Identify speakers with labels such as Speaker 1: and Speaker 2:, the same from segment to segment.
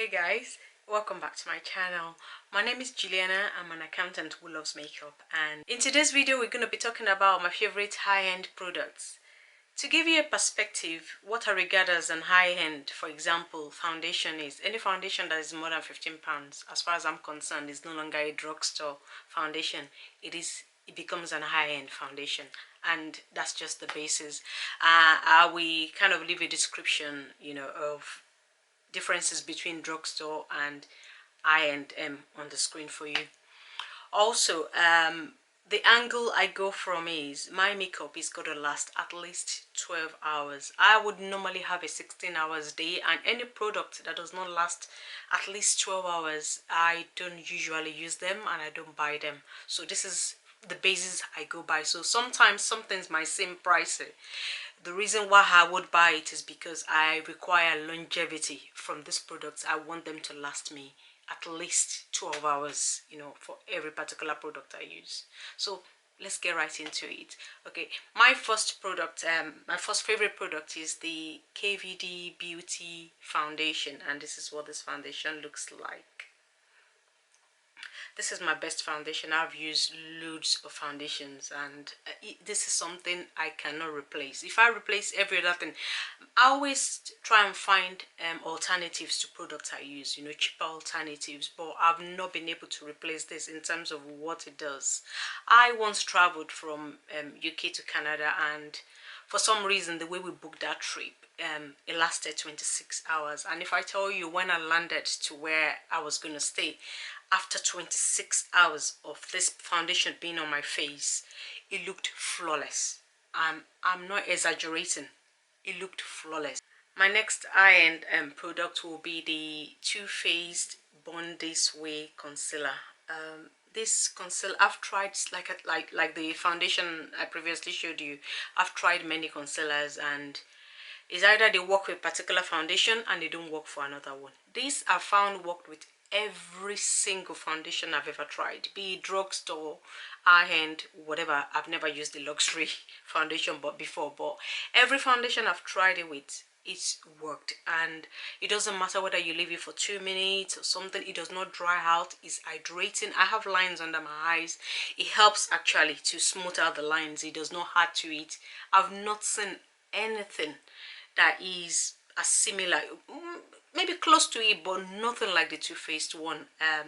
Speaker 1: Hey guys, welcome back to my channel. My name is Juliana. I'm an accountant who loves makeup, and in today's video we're going to be talking about my favorite high-end products. To give you a perspective, what I regard as an high-end, for example, foundation is any foundation that is more than £15, as far as I'm concerned, is no longer a drugstore foundation. It becomes an high-end foundation, and that's just the basis. I will kind of leave a description, of differences between drugstore and I&M on the screen for you. Also, the angle I go from is my makeup is going to last at least 12 hours. I would normally have a 16 hours day, and any product that does not last at least 12 hours, I don't usually use them and I don't buy them. So this is the basis I go by. So sometimes some things might seem pricey. The reason why I would buy it is because I require longevity from these products. I want them to last me at least 12 hours, for every particular product I use. So let's get right into it. Okay, my first favorite product is the KVD Beauty Foundation, and this is what this foundation looks like. This is my best foundation. I've used loads of foundations, and this is something I cannot replace. If I replace every other thing, I always try and find alternatives to products I use, cheaper alternatives, but I've not been able to replace this in terms of what it does. I once traveled from UK to Canada, and for some reason the way we booked that trip, it lasted 26 hours, and if I tell you, when I landed to where I was going to stay, after 26 hours of this foundation being on my face, it looked flawless. I'm not exaggerating, it looked flawless. My next high-end product will be the Too Faced Born This Way concealer. This concealer, I've tried, like the foundation I previously showed you, I've tried many concealers, and it's either they work with a particular foundation and they don't work for another one. This I found worked with every single foundation I've ever tried, be it drugstore, high-end, whatever. I've never used the luxury foundation before, but every foundation I've tried it with, it's worked. And it doesn't matter whether you leave it for 2 minutes or something, it does not dry out. It's hydrating. I have lines under my eyes. It helps actually to smooth out the lines. It does not add to it. I've not seen anything that is as similar, maybe close to it, but nothing like the Too Faced one.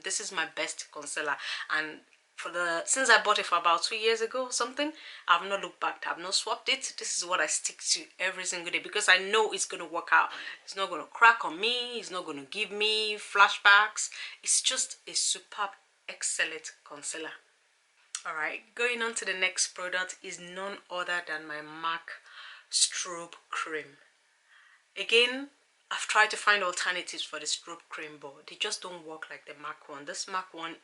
Speaker 1: This is my best concealer, and since I bought it for about 2 years ago or something, I've not looked back. I've not swapped it. This is what I stick to every single day, because I know it's going to work out. It's not going to crack on me. It's not going to give me flashbacks. It's just a superb, excellent concealer. Alright, going on to the next product is none other than my MAC strobe cream. Again, I've tried to find alternatives for the strobe cream, but they just don't work like the MAC one. This MAC one,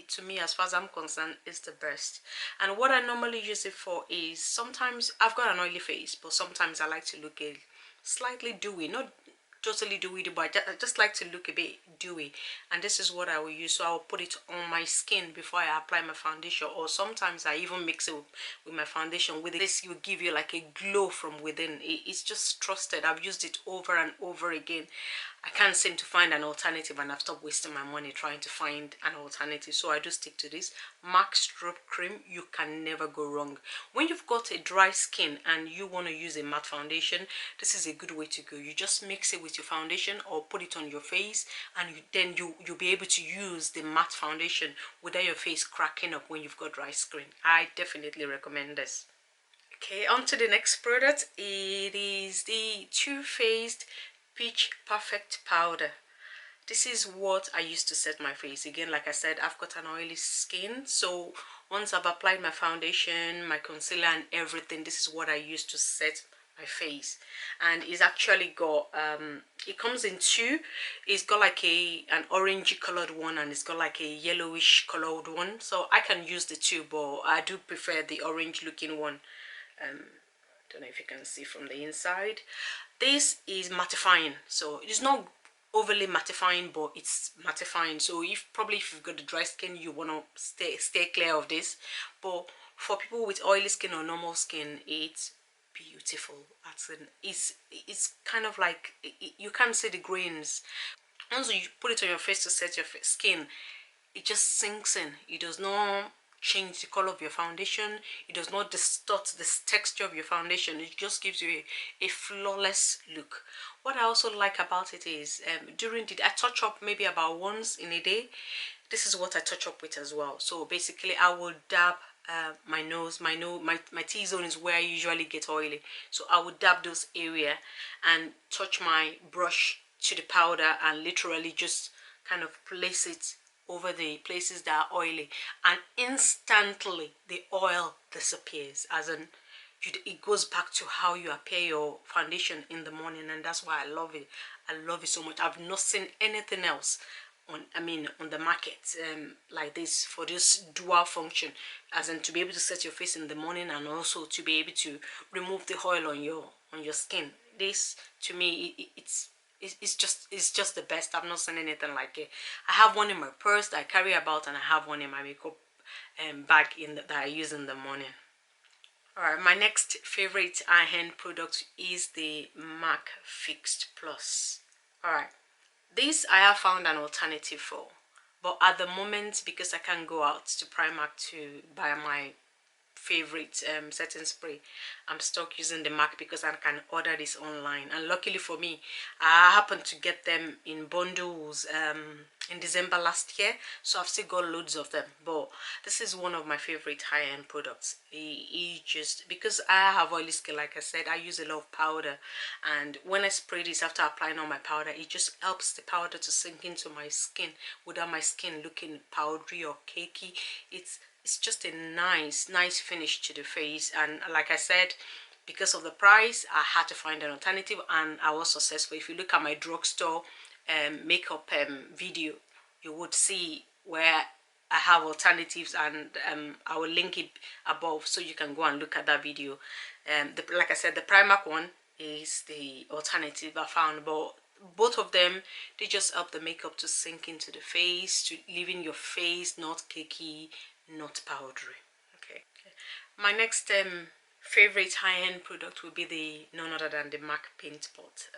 Speaker 1: to me, as far as I'm concerned, is the best. And what I normally use it for is, sometimes I've got an oily face, but sometimes I like to look a slightly dewy, not totally dewy, but I just like to look a bit dewy, and this is what I will use. So I will put it on my skin before I apply my foundation, or sometimes I even mix it with my foundation. With this, will give you like a glow from within. It's just trusted. I've used it over and over again. I can't seem to find an alternative, and I've stopped wasting my money trying to find an alternative, so I do stick to this MAC strobe cream. You can never go wrong. When you've got a dry skin and you want to use a matte foundation, this is a good way to go. You just mix it with your foundation or put it on your face, and then you'll be able to use the matte foundation without your face cracking up when you've got dry skin. I definitely recommend this. Okay, on to the next product. It is the Too Faced Peach Perfect Powder. This is what I use to set my face. Again, like I said, I've got an oily skin, so once I've applied my foundation, my concealer and everything, this is what I use to set my face. And it's actually got it comes in two. It's got like an orangey colored one, and it's got like a yellowish colored one, so I can use the two, but I do prefer the orange looking one. Don't know if you can see from the inside. This is mattifying, so it's not overly mattifying, but it's mattifying. So if you've got the dry skin, you want to stay clear of this. But for people with oily skin or normal skin, it's beautiful. It's kind of like, you can't see the grains Once you put it on your face to set your skin, it just sinks in. It does not change the color of your foundation. It does not distort the texture of your foundation. It just gives you a flawless look. What I also like about it is during the I touch up maybe about once in a day. This is what I touch up with as well. So basically I will dab my nose, my T-zone is where I usually get oily, so I would dab those area and touch my brush to the powder and literally just kind of place it over the places that are oily, and instantly the oil disappears, as in it goes back to how you apply your foundation in the morning. And that's why I love it. I love it so much. I've not seen anything else on on the market like this, for this dual function, as in to be able to set your face in the morning and also to be able to remove the oil on your skin. This to me it's just the best. I've not seen anything like it. I have one in my purse that I carry about, and I have one in my makeup bag that I use in the morning. Alright, my next favorite eye-hand product is the MAC Fixed Plus. Alright, this I have found an alternative for, but at the moment, because I can't go out to Primark to buy my favorite setting spray, I'm stuck using the MAC because I can order this online. And luckily for me, I happened to get them in bundles in December last year, so I've still got loads of them. But this is one of my favorite high-end products. It just, because I have oily skin, like I said, I use a lot of powder, and when I spray this after applying all my powder, it just helps the powder to sink into my skin without my skin looking powdery or cakey. It's just a nice finish to the face. And like I said, because of the price, I had to find an alternative, and I was successful. If you look at my drugstore makeup video, you would see where I have alternatives, and I will link it above so you can go and look at that video. Like I said, the Primark one is the alternative I found, but both of them, they just help the makeup to sink into the face, to leaving your face not cakey, not powdery. Okay. My next favorite high-end product will be the none other than the MAC paint pot.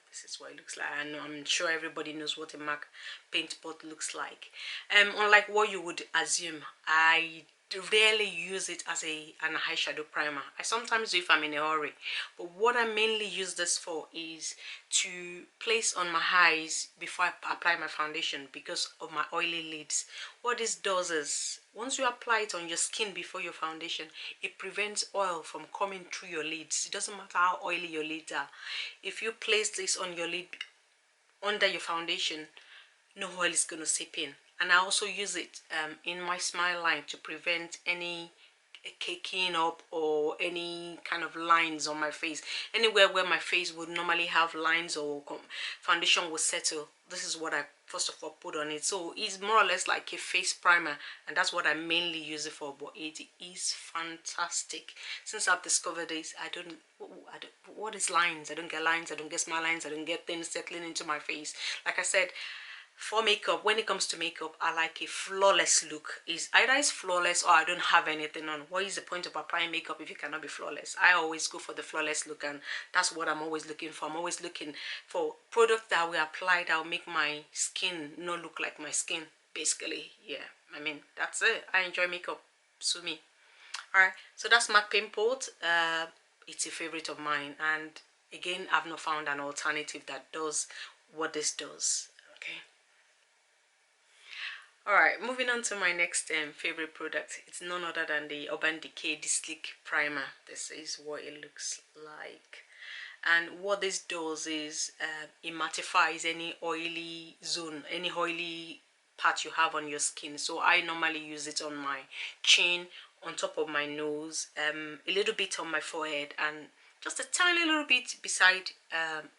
Speaker 1: This is what it looks like, and I'm sure everybody knows what a MAC paint pot looks like. Unlike what you would assume, I rarely use it as an eyeshadow primer. I sometimes do if I'm in a hurry, but what I mainly use this for is to place on my eyes before I apply my foundation, because of my oily lids. What this does is, once you apply it on your skin before your foundation, it prevents oil from coming through your lids. It doesn't matter how oily your lids are. If you place this on your lid under your foundation, no oil is going to seep in. And I also use it in my smile line to prevent any caking up or any kind of lines on my face. Anywhere where my face would normally have lines or foundation will settle, this is what I first of all put on it. So it's more or less like a face primer, and that's what I mainly use it for. But it is fantastic. Since I've discovered this, I don't what is lines? I don't get lines, I don't get smile lines, I don't get things settling into my face. Like I said, for makeup, when it comes to makeup, I like a flawless look. Is either it's flawless or I don't have anything on. What is the point of applying makeup if you cannot be flawless? I always go for the flawless look, and that's what I'm always looking for. I'm always looking for products that will apply that will make my skin not look like my skin, basically. Yeah, I mean, that's it. I enjoy makeup. Sue me. Alright, so that's my pimple. It's a favorite of mine, and again, I've not found an alternative that does what this does. Okay. Alright, moving on to my next favorite product. It's none other than the Urban Decay Sleek Primer. This is what it looks like. And what this does is it mattifies any oily zone, any oily part you have on your skin. So I normally use it on my chin, on top of my nose, a little bit on my forehead, and just a tiny little bit beside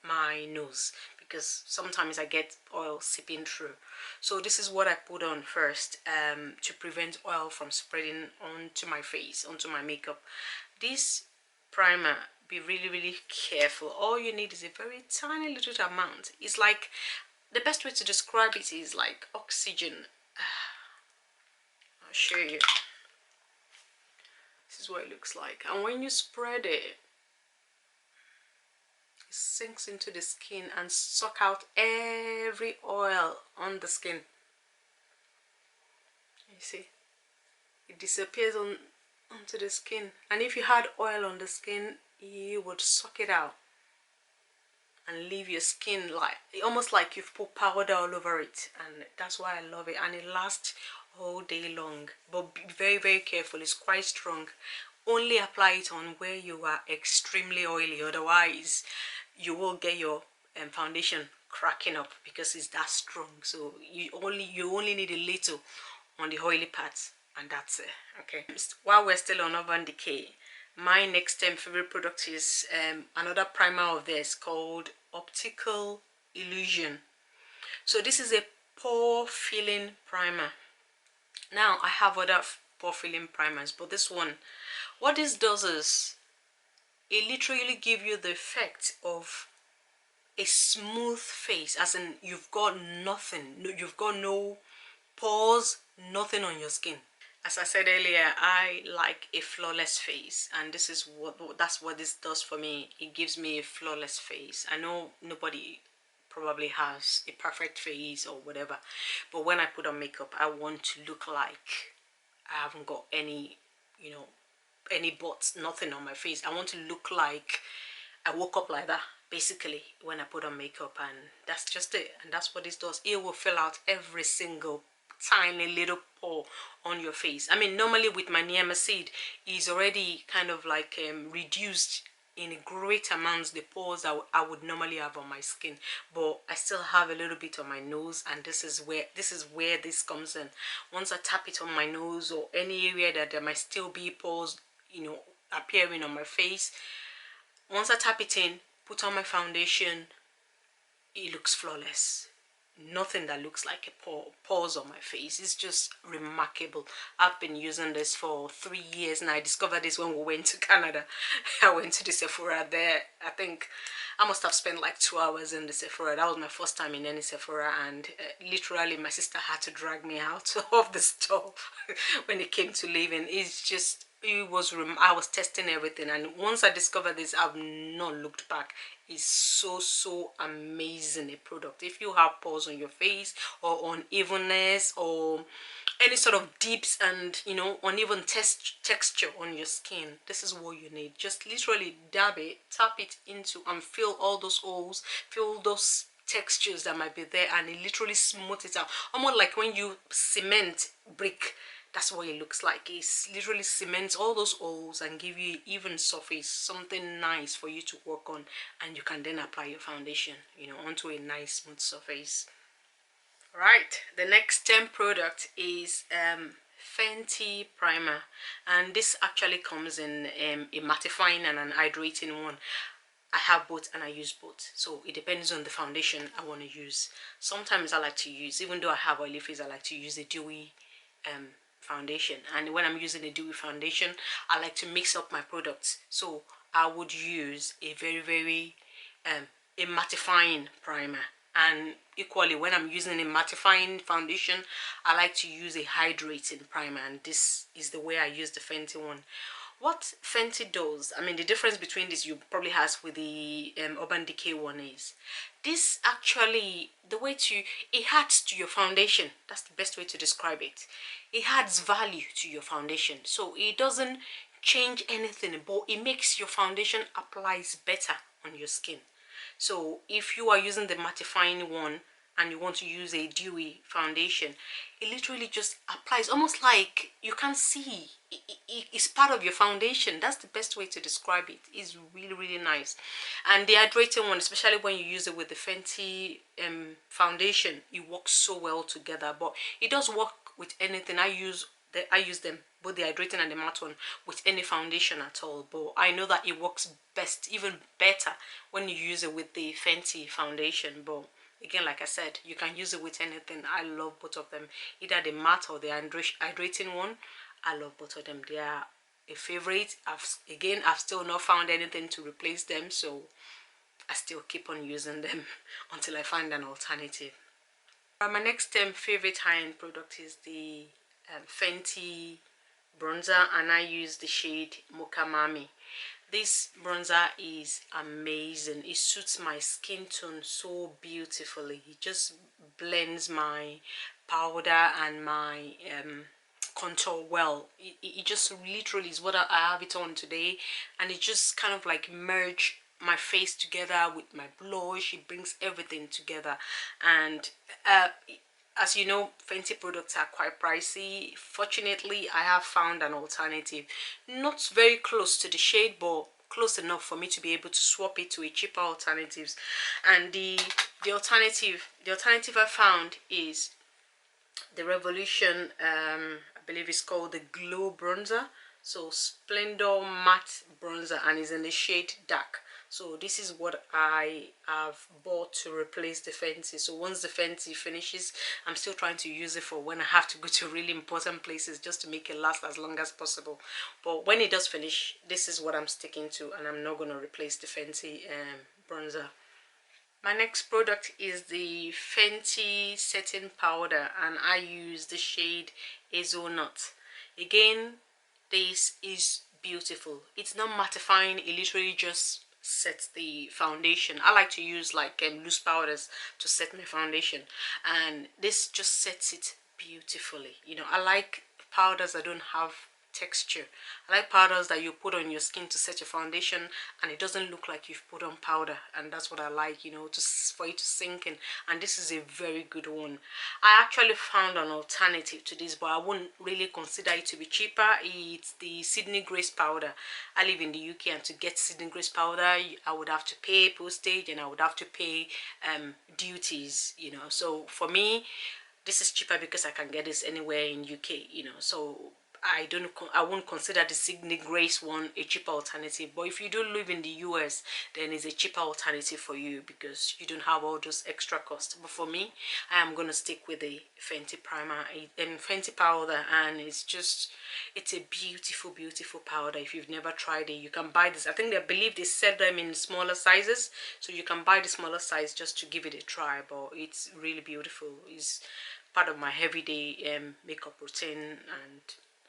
Speaker 1: my nose, because sometimes I get oil seeping through. So this is what I put on first to prevent oil from spreading onto my face, onto my makeup. This primer, be really careful. All you need is a very tiny little amount. It's like, the best way to describe it is like oxygen. I'll show you. This is what it looks like, and when you spread it, It sinks into the skin and suck out every oil on the skin. You see, it disappears onto the skin, and if you had oil on the skin, you would suck it out and leave your skin like almost like you've put powder all over it. And that's why I love it, and it lasts all day long. But be very, very careful. It's quite strong. Only apply it on where you are extremely oily, otherwise you will get your foundation cracking up because it's that strong. So you only need a little on the oily parts, and that's it. Okay, while we're still on Urban Decay, my next favorite product is another primer of theirs called Optical Illusion. So this is a pore filling primer. Now I have other pore filling primers, but this one, what this does is it literally gives you the effect of a smooth face, as in you've got nothing, you've got no pores, nothing on your skin. As I said earlier, I like a flawless face, and this is that's what this does for me. It gives me a flawless face. I know nobody probably has a perfect face or whatever, but when I put on makeup, I want to look like I haven't got any, you know, any spots, nothing on my face. I want to look like I woke up like that, basically, when I put on makeup, and that's just it. And that's what this does. It will fill out every single tiny little pore on your face. I mean, normally with my niacinamide, is already kind of like reduced in great amounts the pores that I would normally have on my skin, but I still have a little bit on my nose, and this is where this comes in. Once I tap it on my nose or any area that there might still be pores, you know, appearing on my face, once I tap it in, put on my foundation, it looks flawless. Nothing that looks like a pores on my face. It's just remarkable. I've been using this for 3 years, and I discovered this when we went to Canada. I went to the Sephora there. I think I must have spent like 2 hours in the Sephora. That was my first time in any Sephora, and literally my sister had to drag me out of the store when it came to leaving. It's just, I was testing everything, and once I discovered this, I've not looked back. It's so amazing a product. If you have pores on your face or unevenness or any sort of dips and, you know, uneven texture on your skin, this is what you need. Just literally dab it, tap it into, and fill all those holes, fill those textures that might be there, and it literally smooth it out, almost like when you cement brick. That's what it looks like. It literally cements all those holes and give you even surface, something nice for you to work on, and you can then apply your foundation, you know, onto a nice smooth surface. Right, the next product is Fenty Primer, and this actually comes in a mattifying and an hydrating one. I have both and I use both, so it depends on the foundation I want to use. Sometimes I like to use, even though I have oily face, I like to use a dewy foundation. And when I'm using a dewy foundation, I like to mix up my products. So I would use a very a mattifying primer, and equally when I'm using a mattifying foundation, I like to use a hydrating primer, and this is the way I use the Fenty one. What Fenty does, I mean, the difference between this you probably has with the Urban Decay one is, this actually, the way it adds to your foundation. That's the best way to describe it. It adds value to your foundation. So it doesn't change anything, but it makes your foundation applies better on your skin. So if you are using the mattifying one and you want to use a dewy foundation, it literally just applies, almost like you can see it's part of your foundation. That's the best way to describe it. It's really nice. And the hydrating one, especially when you use it with the Fenty foundation, it works so well together. But it does work with anything. I use them, both the hydrating and the matte one, with any foundation at all. But I know that it works best, even better, when you use it with the Fenty foundation. But again, like I said, you can use it with anything. I love both of them, either the matte or the hydrating one. I love both of them. They are a favorite. I've still not found anything to replace them, so I still keep on using them until I find an alternative. My next favorite high-end product is the Fenty Bronzer, and I use the shade Mocha Mami. This bronzer is amazing. It suits my skin tone so beautifully. It just blends my powder and my contour well. It just literally is what I have it on today, and it just kind of like merge my face together with my blush. It brings everything together. And as you know, Fenty products are quite pricey. Fortunately, I have found an alternative, not very close to the shade, but close enough for me to be able to swap it to a cheaper alternatives. And the alternative I found is the Revolution, I believe it's called the Glow Bronzer. So Splendor Matte Bronzer, and is in the shade dark. So this is what I have bought to replace the Fenty. So once the Fenty finishes, I'm still trying to use it for when I have to go to really important places, just to make it last as long as possible. But when it does finish, this is what I'm sticking to, and I'm not going to replace the Fenty bronzer. My next product is the Fenty setting powder, and I use the shade Hazelnut. Again, this is beautiful. It's not mattifying, it literally just sets the foundation. I like to use like loose powders to set my foundation, and this just sets it beautifully. You know, I like powders that don't have texture. I like powders that you put on your skin to set your foundation and it doesn't look like you've put on powder, and that's what I like, you know, for it to sink in. And this is a very good one. I actually found an alternative to this, but I wouldn't really consider it to be cheaper. It's the Sydney Grace powder. I live in the UK, and to get Sydney Grace powder I would have to pay postage, and I would have to pay duties, you know. So for me, this is cheaper because I can get this anywhere in UK, you know. So I won't consider the Sydney Grace one a cheaper alternative. But if you do live in the US, then it's a cheaper alternative for you because you don't have all those extra costs. But for me, I am gonna stick with the Fenty Primer and Fenty powder, and it's a beautiful, beautiful powder. If you've never tried it, you can buy this. I believe they sell them in smaller sizes, so you can buy the smaller size just to give it a try. But it's really beautiful. It's part of my everyday makeup routine, and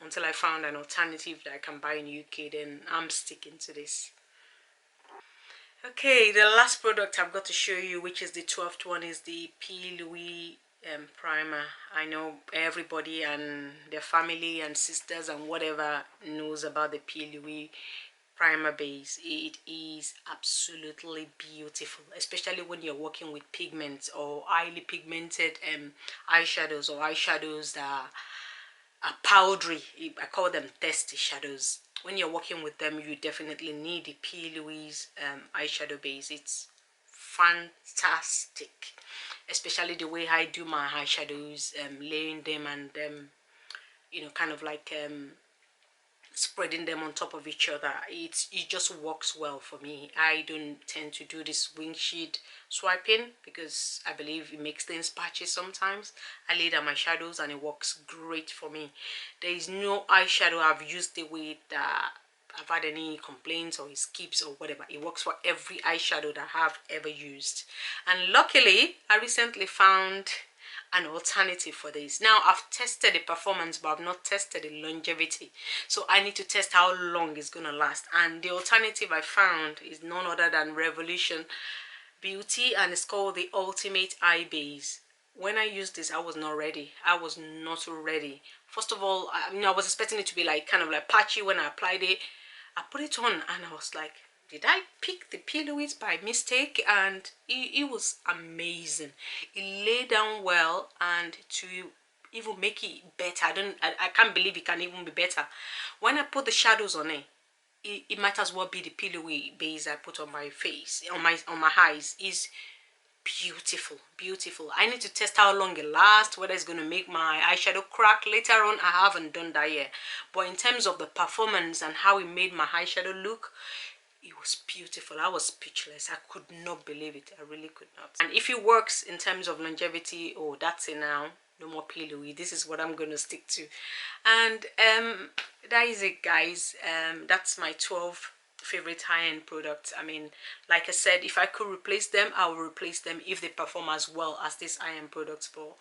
Speaker 1: until I found an alternative that I can buy in UK, then I'm sticking to this. Okay, the last product I've got to show you, which is the 12th one, is the P. Louis primer. I know everybody and their family and sisters and whatever knows about the P. Louis primer base. It is absolutely beautiful, especially when you're working with pigments or highly pigmented eyeshadows, or eyeshadows that are powdery. I call them testy shadows. When you're working with them, you definitely need the P. Louis eyeshadow base. It's fantastic, especially the way I do my eyeshadows, laying them and you know, kind of like spreading them on top of each other. It just works well for me. I don't tend to do this windshield swiping because I believe it makes things patchy sometimes. I lay down my shadows and it works great for me. There is no eyeshadow I've used the way that I've had any complaints or it skips or whatever. It works for every eyeshadow that I've ever used. And luckily, I recently found an alternative for this. Now I've tested the performance, but I've not tested the longevity, so I need to test how long it's gonna last. And the alternative I found is none other than Revolution Beauty, and it's called the Ultimate Eye Base. When I used this, I was not ready. I was not ready. First of all, I was expecting it to be like kind of like patchy when I applied it. I put it on and I was like, did I pick the P. Louis by mistake? And it was amazing. It laid down well, and to even make it better, I can't believe it can even be better. When I put the shadows on it might as well be the P. Louis base I put on my face, on my eyes. Is beautiful, beautiful. I need to test how long it lasts, whether it's going to make my eyeshadow crack later on. I haven't done that yet, but in terms of the performance and how it made my eyeshadow look, it was beautiful. I was speechless. I could not believe it. I really could not. And if it works in terms of longevity, oh, that's it now. No more P. Louis. This is what I'm going to stick to. And that is it, guys. That's my 12 favorite high-end products. I mean, like I said, if I could replace them, I will replace them if they perform as well as these high-end products. For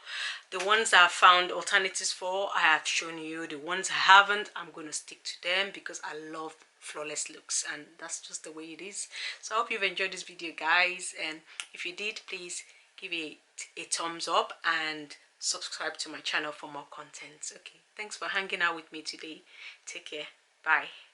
Speaker 1: the ones that I found alternatives for, I have shown you. The ones I haven't, I'm going to stick to them because I love flawless looks, and that's just the way it is. So I hope you've enjoyed this video, guys, and if you did, please give it a thumbs up and subscribe to my channel for more content. Okay, thanks for hanging out with me today. Take care. Bye.